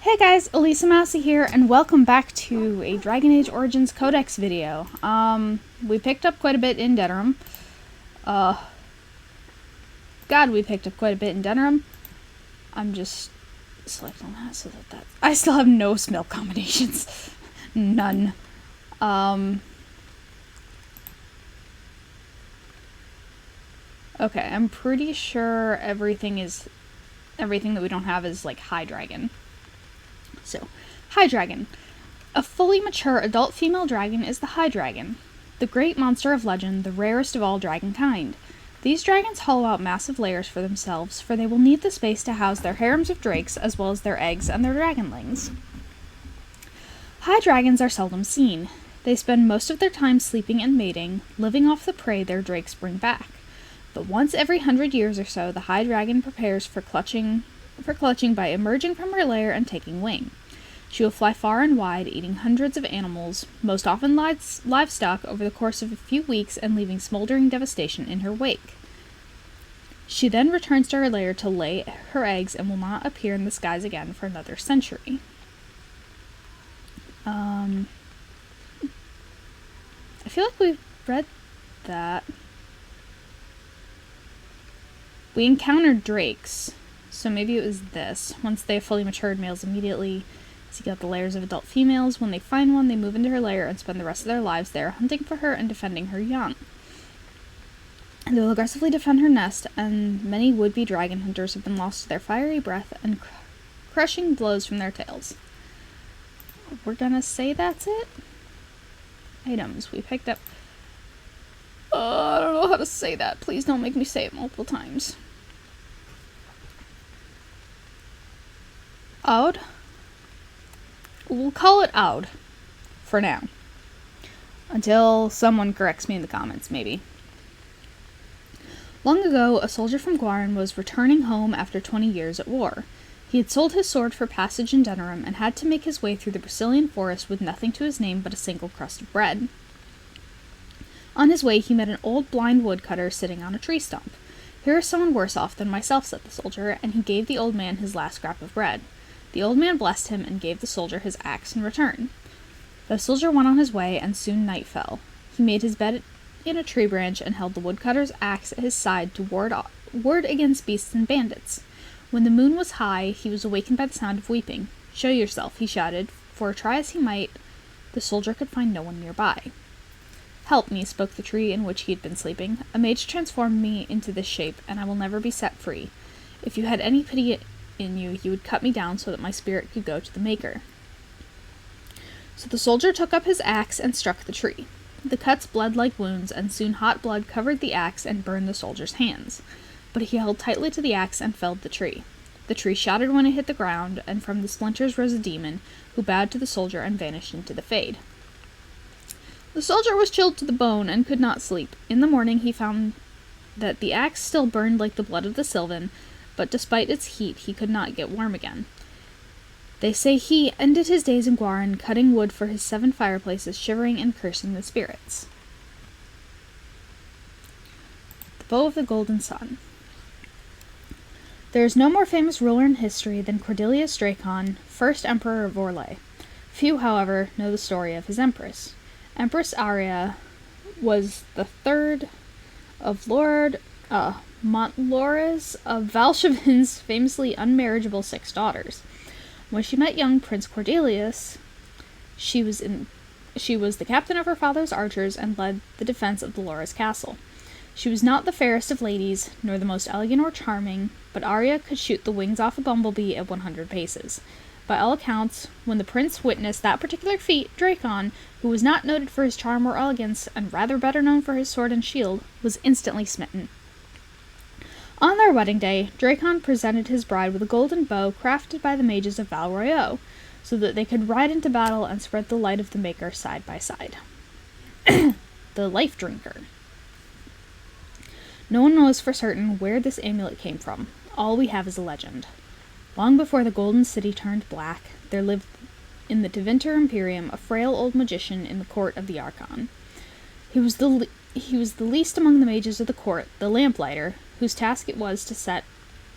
Hey guys, Elisa Massey here, and welcome back to a Dragon Age Origins Codex video. We picked up quite a bit in Denerim. We picked up quite a bit in Denerim. I'm just selecting that so that I still have no smell combinations. None. Okay, I'm pretty sure everything that we don't have is like High Dragon. So, High Dragon. A fully mature adult female dragon is the High Dragon, the great monster of legend, the rarest of all dragon kind. These dragons hollow out massive lairs for themselves, for they will need the space to house their harems of drakes as well as their eggs and their dragonlings. High dragons are seldom seen. They spend most of their time sleeping and mating, living off the prey their drakes bring back. But once every 100 years or so, the High Dragon prepares for clutching by emerging from her lair and taking wing. She will fly far and wide, eating hundreds of animals, most often livestock, over the course of a few weeks and leaving smoldering devastation in her wake. She then returns to her lair to lay her eggs and will not appear in the skies again for another century. I feel like we've read that. We encountered drakes, so maybe it was this. Once they have fully matured, males immediately seek out the lairs of adult females. When they find one, they move into her lair and spend the rest of their lives there, hunting for her and defending her young. They will aggressively defend her nest, and many would-be dragon hunters have been lost to their fiery breath and crushing blows from their tails. We're gonna say that's it? Items we picked up. I don't know how to say that. Please don't make me say it multiple times. Oud? We'll call it Oud. For now. Until someone corrects me in the comments, maybe. Long ago, a soldier from Guaran was returning home after 20 years at war. He had sold his sword for passage in Denerim and had to make his way through the Brazilian forest with nothing to his name but a single crust of bread. On his way, he met an old blind woodcutter sitting on a tree stump. "Here is someone worse off than myself," said the soldier, and he gave the old man his last scrap of bread. The old man blessed him and gave the soldier his axe in return. The soldier went on his way, and soon night fell. He made his bed in a tree branch and held the woodcutter's axe at his side to ward against beasts and bandits. When the moon was high, he was awakened by the sound of weeping. "Show yourself," he shouted, for try as he might, the soldier could find no one nearby. "Help me," spoke the tree in which he had been sleeping. "A mage transformed me into this shape, and I will never be set free. If you had any pity in you, you would cut me down so that my spirit could go to the Maker." So the soldier took up his axe and struck the tree. The cuts bled like wounds, and soon hot blood covered the axe and burned the soldier's hands. But he held tightly to the axe and felled the tree. The tree shattered when it hit the ground, and from the splinters rose a demon, who bowed to the soldier and vanished into the fade. The soldier was chilled to the bone and could not sleep. In the morning he found that the axe still burned like the blood of the Sylvan, but despite its heat he could not get warm again. They say he ended his days in Guaran, cutting wood for his 7 fireplaces, shivering and cursing the spirits. The Bow of the Golden Sun. There is no more famous ruler in history than Cordelius Dracon, first emperor of Orlais. Few, however, know the story of his empress. Empress Aria was the third of Lord Montloris of Valshavin's famously unmarriageable 6 daughters. When she met young Prince Cordelius, she was the captain of her father's archers and led the defense of Dolores Castle. She was not the fairest of ladies, nor the most elegant or charming, but Aria could shoot the wings off a bumblebee at 100 paces. By all accounts, when the prince witnessed that particular feat, Dracon, who was not noted for his charm or elegance, and rather better known for his sword and shield, was instantly smitten. On their wedding day, Dracon presented his bride with a golden bow crafted by the mages of Val Royeaux, so that they could ride into battle and spread the light of the Maker side by side. The Life Drinker. No one knows for certain where this amulet came from. All we have is a legend. Long before the Golden City turned black, there lived in the Tevinter Imperium a frail old magician in the court of the Archon. He was the least among the mages of the court, the lamplighter, whose task it was to set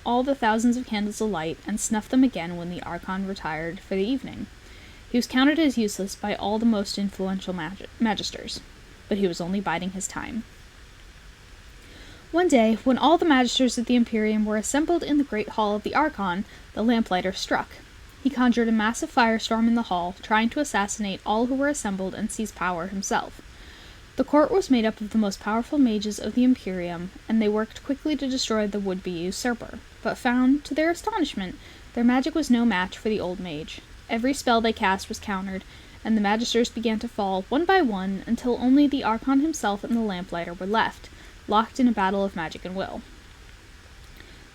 all the thousands of candles alight and snuffed them again when the Archon retired for the evening. He was counted as useless by all the most influential magisters, but he was only biding his time. One day, when all the magisters of the Imperium were assembled in the great hall of the Archon, the lamplighter struck. He conjured a massive firestorm in the hall, trying to assassinate all who were assembled and seize power himself. The court was made up of the most powerful mages of the Imperium, and they worked quickly to destroy the would-be usurper, but found, to their astonishment, their magic was no match for the old mage. Every spell they cast was countered, and the magisters began to fall one by one until only the Archon himself and the lamplighter were left, locked in a battle of magic and will.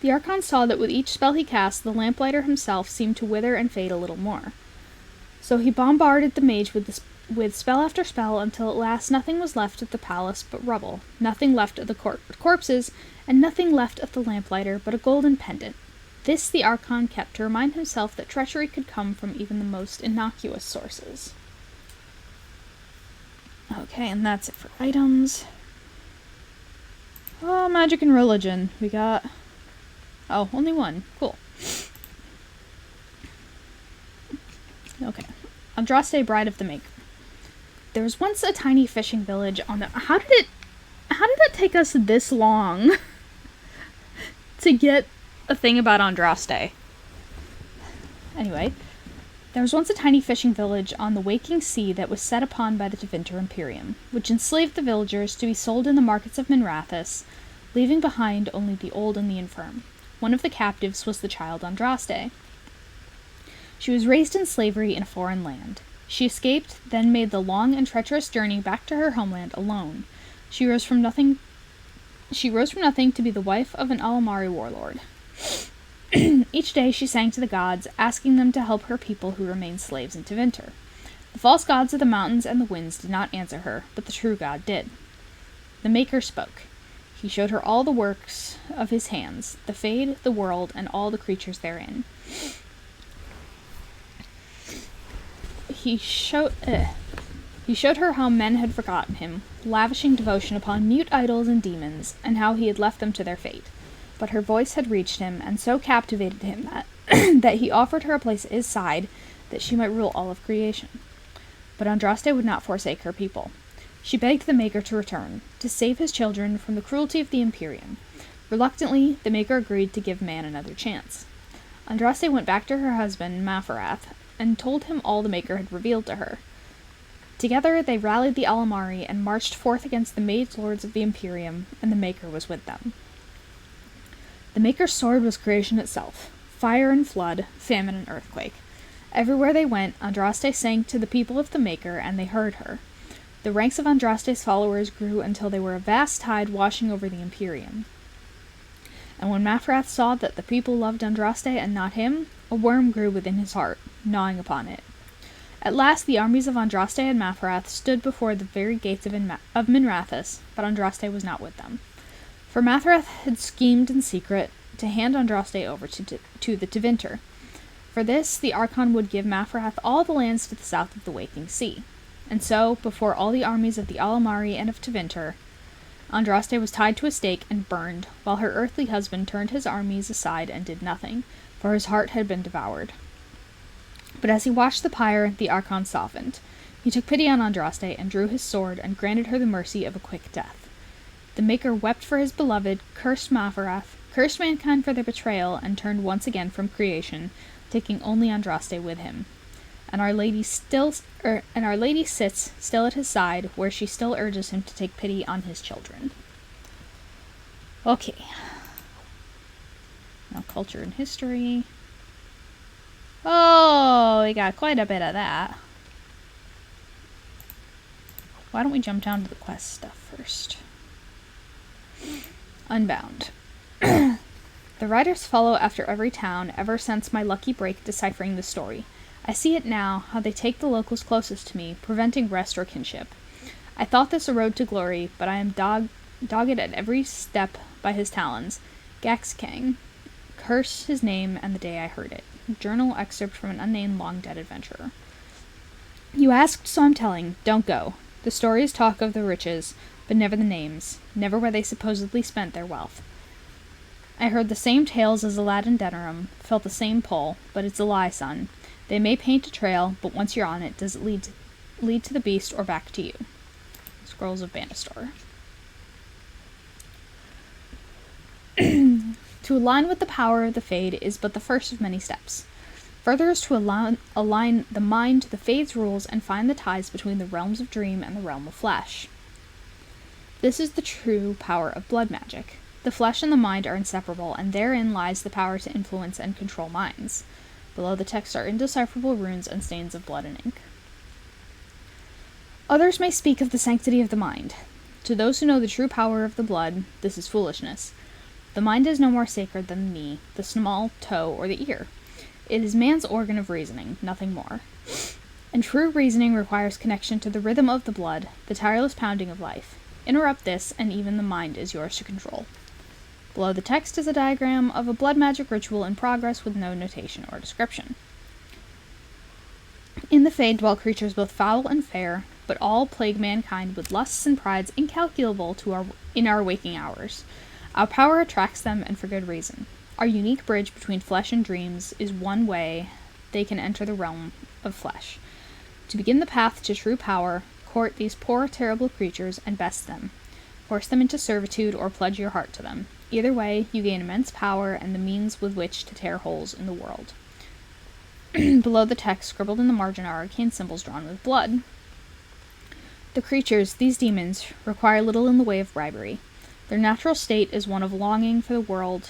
The Archon saw that with each spell he cast, the lamplighter himself seemed to wither and fade a little more. So he bombarded the mage with spell after spell until at last nothing was left of the palace but rubble, nothing left of the corpses, and nothing left of the lamplighter but a golden pendant. This the Archon kept to remind himself that treachery could come from even the most innocuous sources. Okay, and that's it for items. Oh, magic and religion. We got... Oh, only one. Cool. Okay. Andraste, Bride of the Maker. There was once a tiny fishing village on the... How did it take us this long to get a thing about Andraste? Anyway, there was once a tiny fishing village on the waking sea that was set upon by the Tevinter Imperium, which enslaved the villagers to be sold in the markets of Minrathous, leaving behind only the old and the infirm. One of the captives was the child Andraste. She was raised in slavery in a foreign land. She escaped, then made the long and treacherous journey back to her homeland alone. She rose from nothing to be the wife of an Alamari warlord. Each day she sang to the gods, asking them to help her people who remained slaves in Tevinter. The false gods of the mountains and the winds did not answer her, but the true god did. The Maker spoke. He showed her all the works of his hands, the Fade, the world, and all the creatures therein. He showed her how men had forgotten him, lavishing devotion upon mute idols and demons, and how he had left them to their fate. But her voice had reached him, and so captivated him that he offered her a place at his side, that she might rule all of creation. But Andraste would not forsake her people. She begged the Maker to return, to save his children from the cruelty of the Imperium. Reluctantly, the Maker agreed to give man another chance. Andraste went back to her husband, Mafarath, and told him all the Maker had revealed to her. Together they rallied the Alamari and marched forth against the mage lords of the Imperium, and the Maker was with them. The Maker's sword was creation itself, fire and flood, famine and earthquake. Everywhere they went, Andraste sang to the people of the Maker, and they heard her. The ranks of Andraste's followers grew until they were a vast tide washing over the Imperium. And when Mafarath saw that the people loved Andraste and not him, a worm grew within his heart, gnawing upon it. At last the armies of Andraste and Mafarath stood before the very gates of Minrathous, but Andraste was not with them. For Mafarath had schemed in secret to hand Andraste over to the Tevinter. For this, the Archon would give Mafarath all the lands to the south of the Waking Sea. And so, before all the armies of the Alamari and of Tevinter, Andraste was tied to a stake and burned, while her earthly husband turned his armies aside and did nothing, for his heart had been devoured. But as he watched the pyre, the Archon softened. He took pity on Andraste and drew his sword and granted her the mercy of a quick death. The Maker wept for his beloved, cursed Mafarath, cursed mankind for their betrayal, and turned once again from creation, taking only Andraste with him. And Our Lady sits still at his side, where she still urges him to take pity on his children. Okay. Now culture and history. Oh, we got quite a bit of that. Why don't we jump down to the quest stuff first? Unbound. The writers follow after every town ever since my lucky break deciphering the story. I see it now, how they take the locals closest to me, preventing rest or kinship. I thought this a road to glory, but I am dogged at every step by his talons. Gaxkang. Curse his name and the day I heard it. Journal excerpt from an unnamed long-dead adventurer. You asked, so I'm telling. Don't go. The stories talk of the riches, but never the names, never where they supposedly spent their wealth. I heard the same tales as Aladdin Denerim, felt the same pull, but it's a lie, son. They may paint a trail, but once you're on it, does it lead to the beast or back to you? Scrolls of Banastor. To align with the power of the Fade is but the first of many steps. Further is to align the mind to the Fade's rules and find the ties between the realms of dream and the realm of flesh. This is the true power of blood magic. The flesh and the mind are inseparable, and therein lies the power to influence and control minds. Below the text are indecipherable runes and stains of blood and ink. Others may speak of the sanctity of the mind. To those who know the true power of the blood, this is foolishness. The mind is no more sacred than the knee, the small toe, or the ear. It is man's organ of reasoning, nothing more. And true reasoning requires connection to the rhythm of the blood, the tireless pounding of life. Interrupt this, and even the mind is yours to control. Below the text is a diagram of a blood magic ritual in progress with no notation or description. In the Fade dwell creatures both foul and fair, but all plague mankind with lusts and prides incalculable in our waking hours. Our power attracts them, and for good reason. Our unique bridge between flesh and dreams is one way they can enter the realm of flesh. To begin the path to true power, court these poor, terrible creatures and best them. Force them into servitude or pledge your heart to them. Either way, you gain immense power and the means with which to tear holes in the world. Below the text, scribbled in the margin, are arcane symbols drawn with blood. The creatures, these demons, require little in the way of bribery. Their natural state is one of longing for the world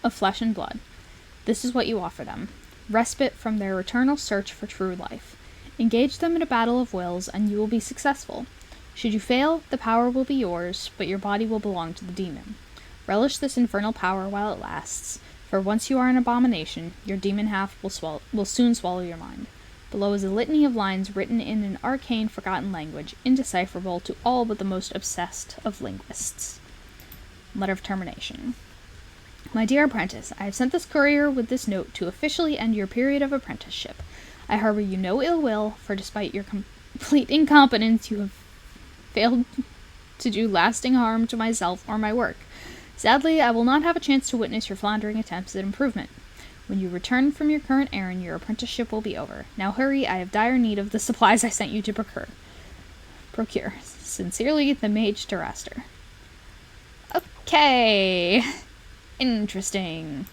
of flesh and blood. This is what you offer them. Respite from their eternal search for true life. Engage them in a battle of wills, and you will be successful. Should you fail, the power will be yours, but your body will belong to the demon. Relish this infernal power while it lasts, for once you are an abomination, your demon half will soon swallow your mind. Below is a litany of lines written in an arcane, forgotten language, indecipherable to all but the most obsessed of linguists. Letter of termination. My dear apprentice, I have sent this courier with this note to officially end your period of apprenticeship. I harbor you no ill will, for despite your complete incompetence, you have failed to do lasting harm to myself or my work. Sadly, I will not have a chance to witness your floundering attempts at improvement. When you return from your current errand, your apprenticeship will be over. Now hurry, I have dire need of the supplies I sent you to procure. Sincerely, the Mage Terraster. Okay. Interesting.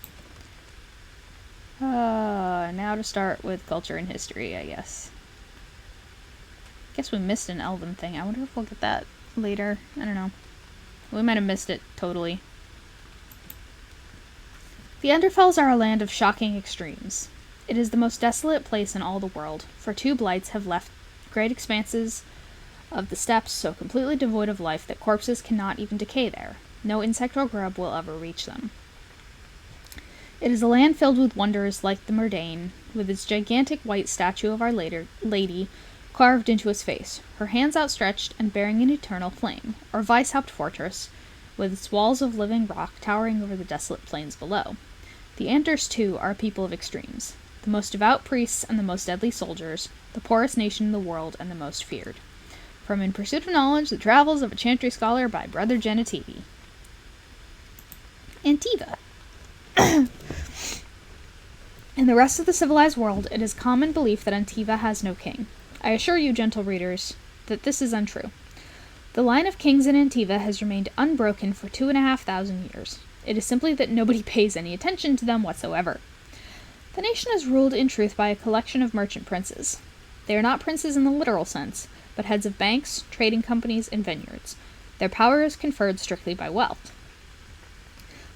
Now to start with culture and history, I guess. Guess we missed an elven thing. I wonder if we'll get that later. I don't know. We might have missed it totally. The Underfells are a land of shocking extremes. It is the most desolate place in all the world, for two blights have left great expanses of the steppes so completely devoid of life that corpses cannot even decay there. No insect or grub will ever reach them. It is a land filled with wonders like the Murdain, with its gigantic white statue of Our Lady carved into its face, her hands outstretched and bearing an eternal flame, or Weishaupt Fortress, with its walls of living rock towering over the desolate plains below. The Anders, too, are a people of extremes, the most devout priests and the most deadly soldiers, the poorest nation in the world and the most feared. From In Pursuit of Knowledge, The Travels of a Chantry Scholar by Brother Genitivi. Antiva. In the rest of the civilized world, it is common belief that Antiva has no king. I assure you, gentle readers, that this is untrue. The line of kings in Antiva has remained unbroken for 2,500 years. It is simply that nobody pays any attention to them whatsoever. The nation is ruled in truth by a collection of merchant princes. They are not princes in the literal sense, but heads of banks, trading companies, and vineyards. Their power is conferred strictly by wealth.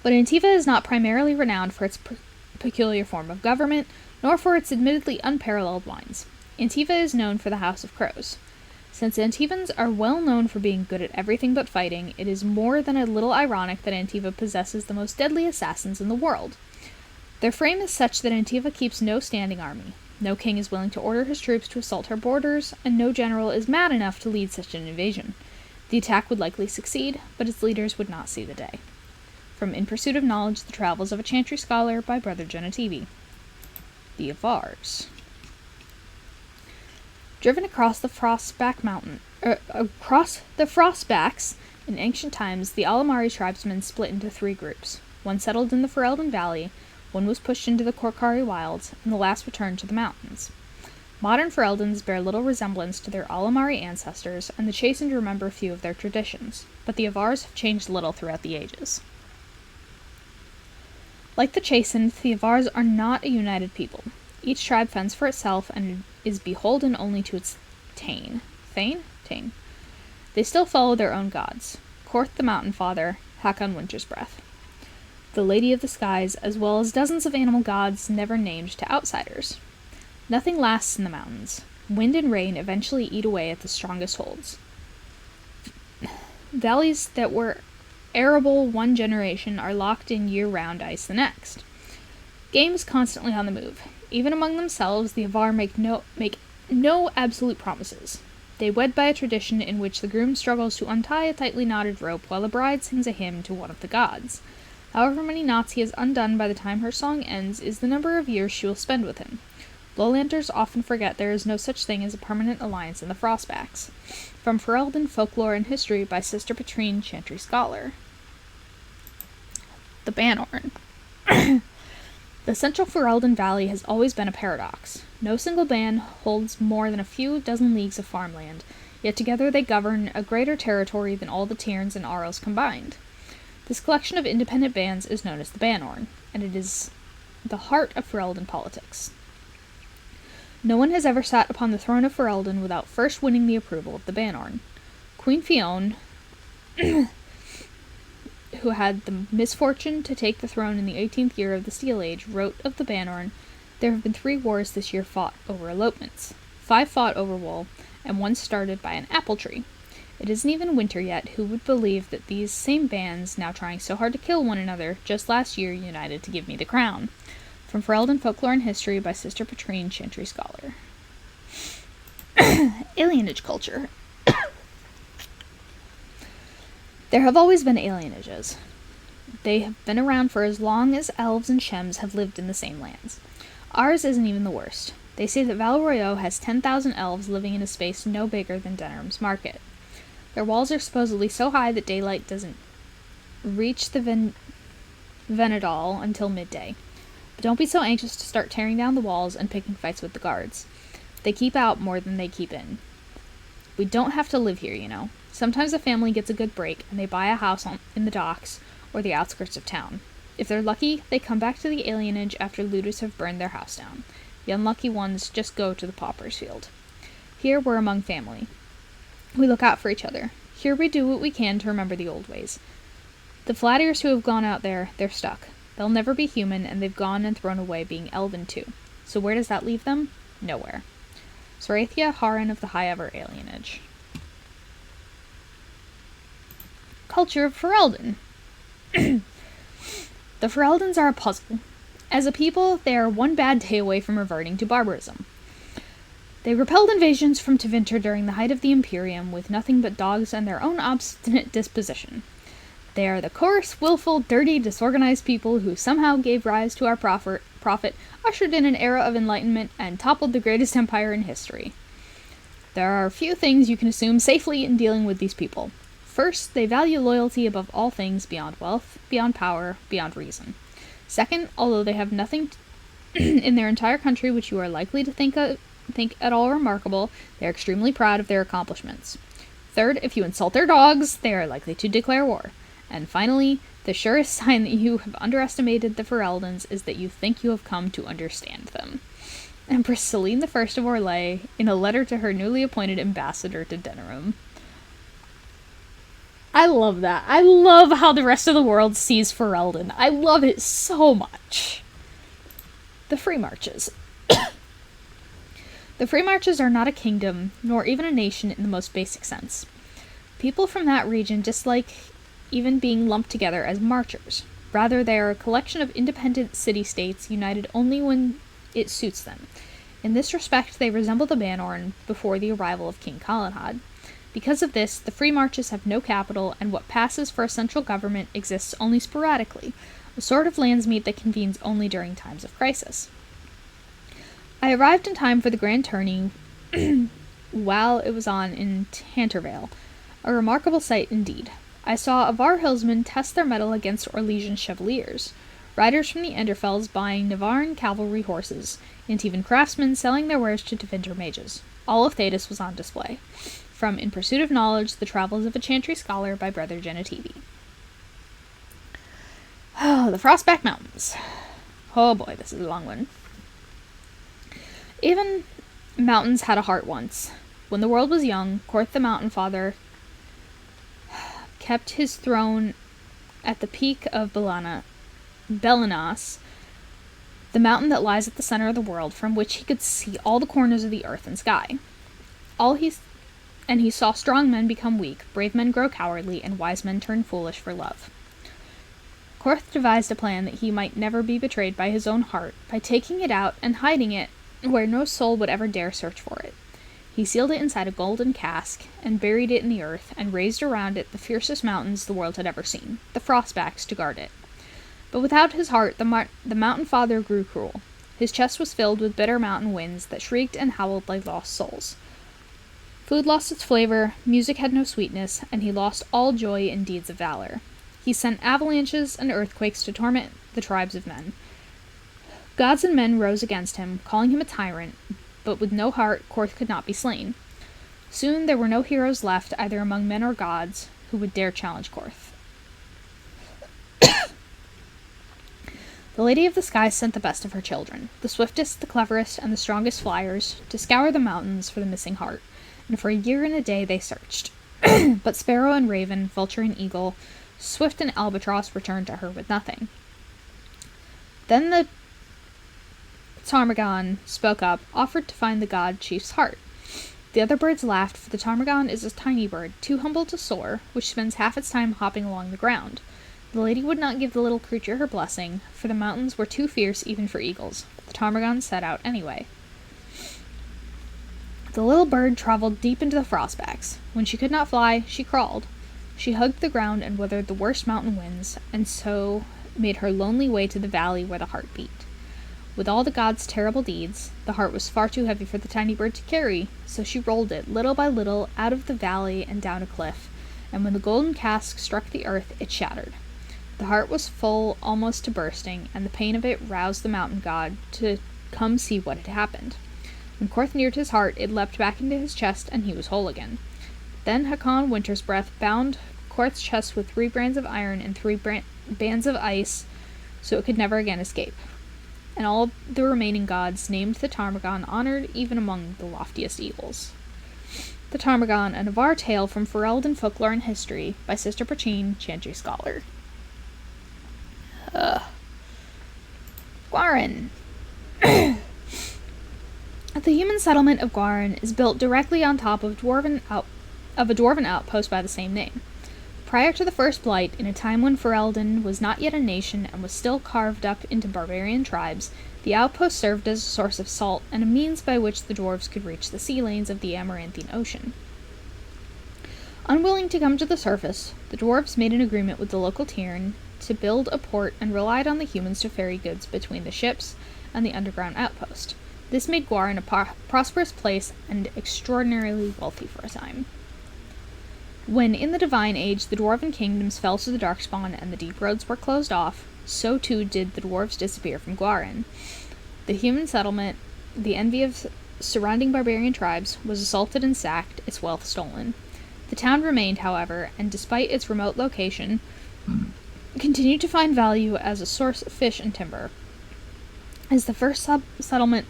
But Antiva is not primarily renowned for its peculiar form of government, nor for its admittedly unparalleled wines. Antiva is known for the House of Crows. Since Antivans are well known for being good at everything but fighting, it is more than a little ironic that Antiva possesses the most deadly assassins in the world. Their frame is such that Antiva keeps no standing army. No king is willing to order his troops to assault her borders, and no general is mad enough to lead such an invasion. The attack would likely succeed, but its leaders would not see the day. From In Pursuit of Knowledge, The Travels of a Chantry Scholar by Brother Genitivi. The Avars. Driven across the Frostbacks, in ancient times, the Alamari tribesmen split into three groups. One settled in the Ferelden Valley, one was pushed into the Korkari wilds, and the last returned to the mountains. Modern Fereldans bear little resemblance to their Alamari ancestors, and the Chastened remember few of their traditions, but the Avars have changed little throughout the ages. Like the Chastened, the Avars are not a united people. Each tribe fends for itself and is beholden only to its Thane. Thane? They still follow their own gods. Korth the Mountain Father, Hakon Winter's Breath, the Lady of the Skies, as well as dozens of animal gods never named to outsiders. Nothing lasts in the mountains. Wind and rain eventually eat away at the strongest holds. Valleys that were arable one generation are locked in year-round ice the next. Game is constantly on the move. Even among themselves, the Avar make no absolute promises. They wed by a tradition in which the groom struggles to untie a tightly knotted rope while the bride sings a hymn to one of the gods. However many knots he has undone by the time her song ends is the number of years she will spend with him. Lowlanders often forget there is no such thing as a permanent alliance in the Frostbacks. From Ferelden Folklore and History by Sister Petrine, Chantry Scholar. The Banorn. The central Ferelden Valley has always been a paradox. No single band holds more than a few dozen leagues of farmland, yet together they govern a greater territory than all the Tierns and Arls combined. This collection of independent bands is known as the Banorn, and it is the heart of Ferelden politics. No one has ever sat upon the throne of Ferelden without first winning the approval of the Banorn. Queen Fionn, who had the misfortune to take the throne in the 18th year of the Steel Age, wrote of the Banorn, "There have been 3 wars this year fought over elopements, 5 fought over wool, and 1 started by an apple tree. It isn't even winter yet. Who would believe that these same bands, now trying so hard to kill one another, just last year united to give me the crown?" From Ferelden Folklore and History by Sister Petrine, Chantry Scholar. Alienage culture. There have always been alienages. They have been around for as long as elves and shems have lived in the same lands. Ours isn't even the worst. They say that Val Royeaux has 10,000 elves living in a space no bigger than Denerim's Market. Their walls are supposedly so high that daylight doesn't reach the Venedal until midday. But don't be so anxious to start tearing down the walls and picking fights with the guards. They keep out more than they keep in. We don't have to live here, you know. Sometimes a family gets a good break and they buy a house in the docks or the outskirts of town. If they're lucky, they come back to the alienage after looters have burned their house down. The unlucky ones just go to the pauper's field. Here we're among family. We look out for each other. Here we do what we can to remember the old ways. The Flattiers who have gone out there, they're stuck. They'll never be human, and they've gone and thrown away being elven too. So where does that leave them? Nowhere. Sorathia Haran of the High Ever Alienage. Culture of Ferelden. The Fereldans are a puzzle. As a people, they are one bad day away from reverting to barbarism. They repelled invasions from Tevinter during the height of the Imperium with nothing but dogs and their own obstinate disposition. They are the coarse, willful, dirty, disorganized people who somehow gave rise to our prophet, ushered in an era of enlightenment, and toppled the greatest empire in history. There are a few things you can assume safely in dealing with these people. First, they value loyalty above all things beyond wealth, beyond power, beyond reason. Second, although they have nothing in their entire country which you are likely to think at all remarkable, they are extremely proud of their accomplishments. Third, if you insult their dogs, they are likely to declare war. And finally, the surest sign that you have underestimated the Fereldans is that you think you have come to understand them. Empress Celine I of Orlais, in a letter to her newly appointed ambassador to Denerim. I love that. I love how the rest of the world sees Ferelden. I love it so much. The Free Marches. The Free Marches are not a kingdom, nor even a nation in the most basic sense. People from that region dislike even being lumped together as marchers. Rather, they are a collection of independent city-states united only when it suits them. In this respect, they resemble the Banorn before the arrival of King Calenhad. Because of this, the Free Marches have no capital, and what passes for a central government exists only sporadically, a sort of landsmeet that convenes only during times of crisis. I arrived in time for the grand tourney while it was on in Tantervale, a remarkable sight indeed. I saw Avar hillsmen test their mettle against Orlesian chevaliers, riders from the Enderfells buying Navarran cavalry horses, and even craftsmen selling their wares to Tevinter mages. All of Thedas was on display. From In Pursuit of Knowledge, The Travels of a Chantry Scholar by Brother Genetivi. Oh, the Frostback Mountains. Oh boy, this is a long one. Even mountains had a heart once. When the world was young, Korth the Mountain Father kept his throne at the peak of Belanas, the mountain that lies at the center of the world, from which he could see all the corners of the earth and sky. He saw strong men become weak, brave men grow cowardly, and wise men turn foolish for love. Korth devised a plan that he might never be betrayed by his own heart, by taking it out and hiding it where no soul would ever dare search for it. He sealed it inside a golden cask, and buried it in the earth, and raised around it the fiercest mountains the world had ever seen, the Frostbacks, to guard it. But without his heart, the Mountain Father grew cruel. His chest was filled with bitter mountain winds that shrieked and howled like lost souls. Food lost its flavor, music had no sweetness, and he lost all joy in deeds of valor. He sent avalanches and earthquakes to torment the tribes of men. Gods and men rose against him, calling him a tyrant, but with no heart, Korth could not be slain. Soon there were no heroes left, either among men or gods, who would dare challenge Korth. The Lady of the Sky sent the best of her children, the swiftest, the cleverest, and the strongest flyers, to scour the mountains for the missing heart, and for a year and a day they searched. But Sparrow and Raven, Vulture and Eagle, Swift and Albatross returned to her with nothing. Then the Ptarmigan spoke up, offered to find the god chief's heart. The other birds laughed, for the Ptarmigan is a tiny bird, too humble to soar, which spends half its time hopping along the ground. The lady would not give the little creature her blessing, for the mountains were too fierce even for eagles. The Ptarmigan set out anyway. The little bird traveled deep into the Frostbacks. When she could not fly, she crawled. She hugged the ground and weathered the worst mountain winds, and so made her lonely way to the valley where the heart beat. With all the god's terrible deeds, the heart was far too heavy for the tiny bird to carry, so she rolled it, little by little, out of the valley and down a cliff, and when the golden cask struck the earth, it shattered. The heart was full almost to bursting, and the pain of it roused the mountain god to come see what had happened. When Korth neared his heart, it leapt back into his chest, and he was whole again. Then Hakon Winter's Breath bound Korth's chest with 3 bands of iron and 3 bands of ice, so it could never again escape. And all the remaining gods named the Ptarmigan, honored even among the loftiest eagles. The Ptarmigan, a Navarre tale from Ferelden Folklore and History, by Sister Pachine, Chantry Scholar. Gwarin. The human settlement of Gwarin is built directly on top of a dwarven outpost by the same name. Prior to the First Blight, in a time when Ferelden was not yet a nation and was still carved up into barbarian tribes, the outpost served as a source of salt and a means by which the dwarves could reach the sea lanes of the Amaranthine Ocean. Unwilling to come to the surface, the dwarves made an agreement with the local Tyrn to build a port and relied on the humans to ferry goods between the ships and the underground outpost. This made Gwarin a prosperous place and extraordinarily wealthy for a time. When, in the Divine Age, the dwarven kingdoms fell to the Darkspawn and the deep roads were closed off, so too did the dwarves disappear from Gwarin. The human settlement, the envy of surrounding barbarian tribes, was assaulted and sacked, its wealth stolen. The town remained, however, and despite its remote location, continued to find value as a source of fish and timber. As the first settlement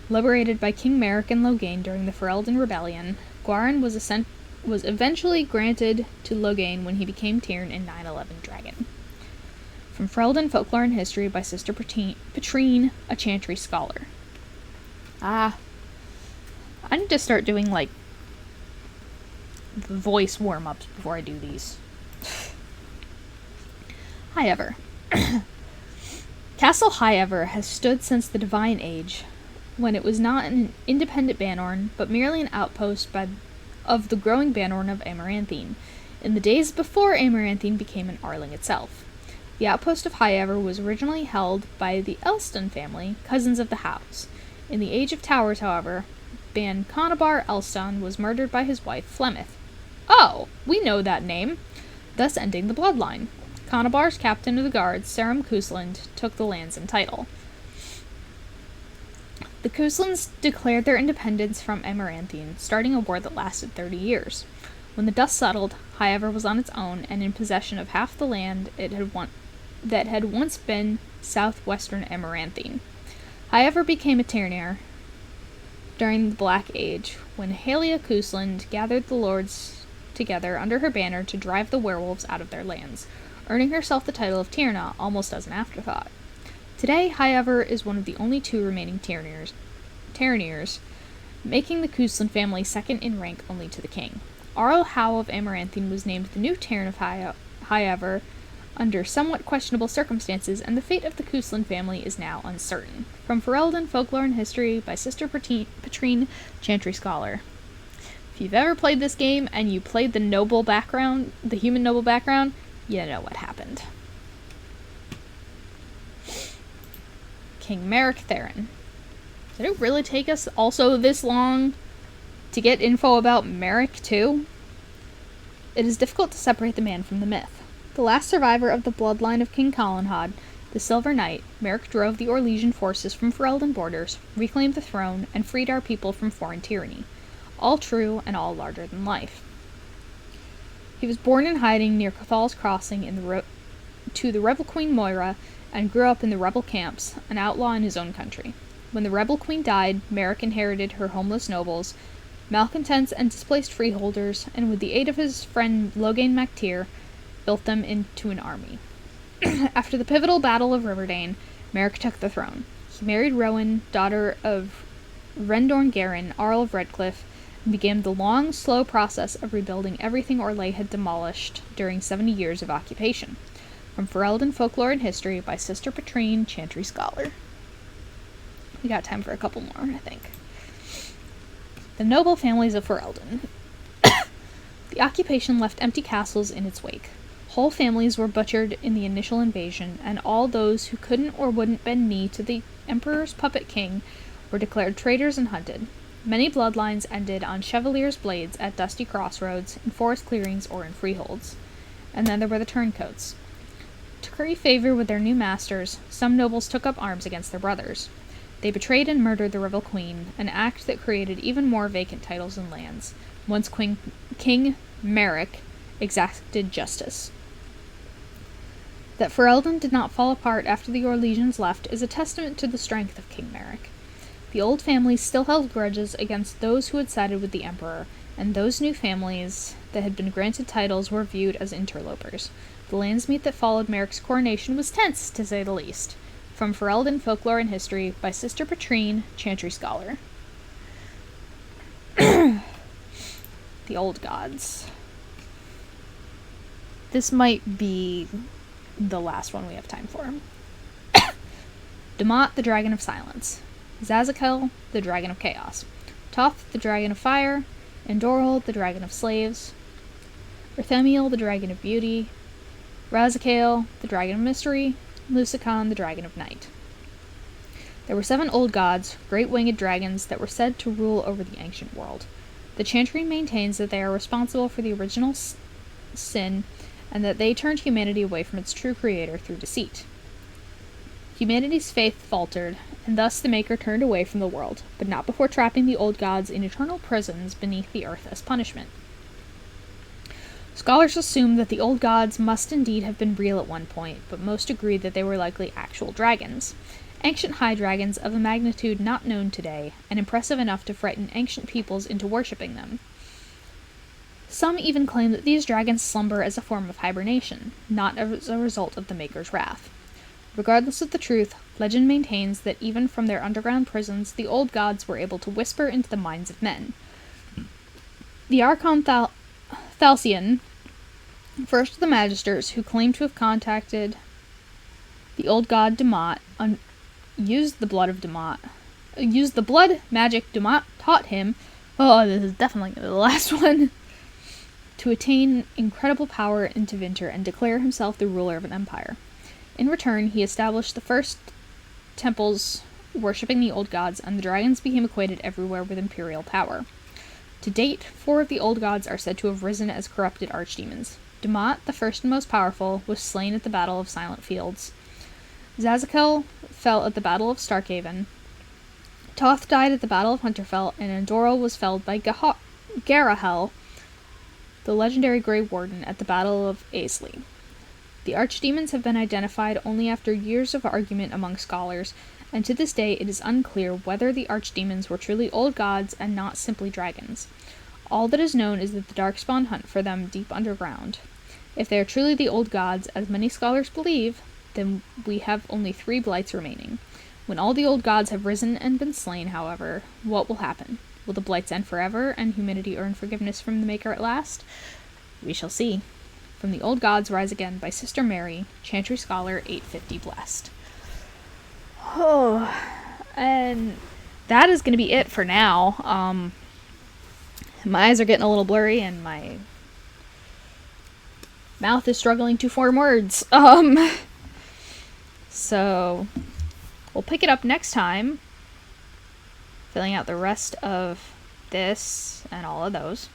liberated by King Merrick and Loghain during the Ferelden Rebellion, Gwarin was eventually granted to Loghain when he became Tyrn in 911 Dragon. From Ferelden Folklore and History by Sister Patrine, a Chantry Scholar. I need to start doing, voice warm-ups before I do these. Highever. Castle Highever has stood since the Divine Age, when it was not an independent Banorn, but merely an outpost of the growing Banorn of Amaranthine, in the days before Amaranthine became an Arling itself. The outpost of Highever was originally held by the Elston family, cousins of the Howes. In the Age of Towers, however, Ban Conabar Elston was murdered by his wife, Flemeth. Oh, we know that name. thus ending the bloodline. Conobar's captain of the guards, Sarum Cousland, took the lands and title. The Couslands declared their independence from Amaranthine, starting a war that lasted 30 years. When the dust settled, Highever was on its own and in possession of half the land that had once been southwestern Amaranthine. Highever became a Tyrnir during the Black Age, when Halia Cousland gathered the lords together under her banner to drive the werewolves out of their lands, earning herself the title of Tyrna almost as an afterthought. Today, Highever is one of the only two remaining Tyrnirs, making the Cousland family second in rank only to the king. Arl Howe of Amaranthine was named the new Tyrn of Highever under somewhat questionable circumstances, and the fate of the Cousland family is now uncertain. From Ferelden, Folklore and History by Sister Patrine, Chantry Scholar. If you've ever played this game and you played the human noble background, you know what happened. King Merrick Theron. Did it really take us also this long to get info about Merrick, too? It is difficult to separate the man from the myth. The last survivor of the bloodline of King Collinhad, the Silver Knight, Merrick drove the Orlesian forces from Ferelden borders, reclaimed the throne, and freed our people from foreign tyranny. All true and all larger than life. He was born in hiding near Cathal's Crossing to the rebel queen Moira, and grew up in the rebel camps, an outlaw in his own country. When the rebel queen died, Merrick inherited her homeless nobles, malcontents and displaced freeholders, and with the aid of his friend Logain MacTyr, built them into an army. After the pivotal Battle of Riverdane, Merrick took the throne. He married Rowan, daughter of Rendorn Garin, Arl of Redcliffe, and began the long, slow process of rebuilding everything Orlais had demolished during 70 years of occupation. From Ferelden, Folklore and History by Sister Patrine, Chantry Scholar. We got time for a couple more, I think. The noble families of Ferelden. The occupation left empty castles in its wake. Whole families were butchered in the initial invasion, and all those who couldn't or wouldn't bend knee to the Emperor's puppet king were declared traitors and hunted. Many bloodlines ended on Chevalier's blades at dusty crossroads, in forest clearings, or in freeholds. And then there were the turncoats. To curry favor with their new masters, some nobles took up arms against their brothers. They betrayed and murdered the rebel queen, an act that created even more vacant titles and lands. Once King Merrick exacted justice. That Ferelden did not fall apart after the Orlesians left is a testament to the strength of King Merrick. The old families still held grudges against those who had sided with the Emperor, and those new families that had been granted titles were viewed as interlopers. The landsmeet that followed Merrick's coronation was tense, to say the least. From Ferelden, Folklore and History by Sister Patrine, Chantry Scholar. The Old Gods. This might be the last one we have time for. Damat, the Dragon of Silence. Zazakel, the Dragon of Chaos. Toth, the Dragon of Fire. Endorhol, the Dragon of Slaves. Rthemiel, the Dragon of Beauty. Razakael, the Dragon of Mystery. Lusican, the Dragon of Night. There were 7 old gods, great winged dragons, that were said to rule over the ancient world. The Chantry maintains that they are responsible for the original sin, and that they turned humanity away from its true creator through deceit. Humanity's faith faltered, and thus the Maker turned away from the world, but not before trapping the old gods in eternal prisons beneath the earth as punishment. Scholars assume that the old gods must indeed have been real at one point, but most agree that they were likely actual dragons. Ancient high dragons of a magnitude not known today, and impressive enough to frighten ancient peoples into worshipping them. Some even claim that these dragons slumber as a form of hibernation, not as a result of the Maker's wrath. Regardless of the truth, legend maintains that even from their underground prisons, the old gods were able to whisper into the minds of men. The Archon Thalcion, first of the Magisters, who claimed to have contacted the old god Damat, used the blood magic Damat taught him, this is definitely the last one, to attain incredible power in Tevinter and declare himself the ruler of an empire. In return, he established the first temples worshipping the old gods, and the dragons became equated everywhere with imperial power. To date, 4 of the old gods are said to have risen as corrupted archdemons. Dumont, the first and most powerful, was slain at the Battle of Silent Fields. Zazakel fell at the Battle of Starkhaven. Toth died at the Battle of Hunterfell, and Andoril was felled by Garahel, the legendary Grey Warden, at the Battle of Aisley. The archdemons have been identified only after years of argument among scholars, and to this day it is unclear whether the archdemons were truly old gods and not simply dragons. All that is known is that the Darkspawn hunt for them deep underground. If they are truly the old gods, as many scholars believe, then we have only 3 blights remaining. When all the old gods have risen and been slain, however, what will happen? Will the blights end forever, and humanity earn forgiveness from the Maker at last? We shall see. From the Old Gods Rise Again by Sister Mary, Chantry Scholar 850 Blessed. Oh, and that is going to be it for now. My eyes are getting a little blurry, and my mouth is struggling to form words. So we'll pick it up next time, filling out the rest of this and all of those.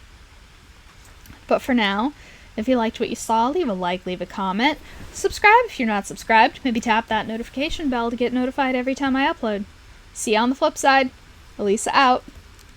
But for now, if you liked what you saw, leave a like, leave a comment, subscribe if you're not subscribed, maybe tap that notification bell to get notified every time I upload. See you on the flip side. Elisa out.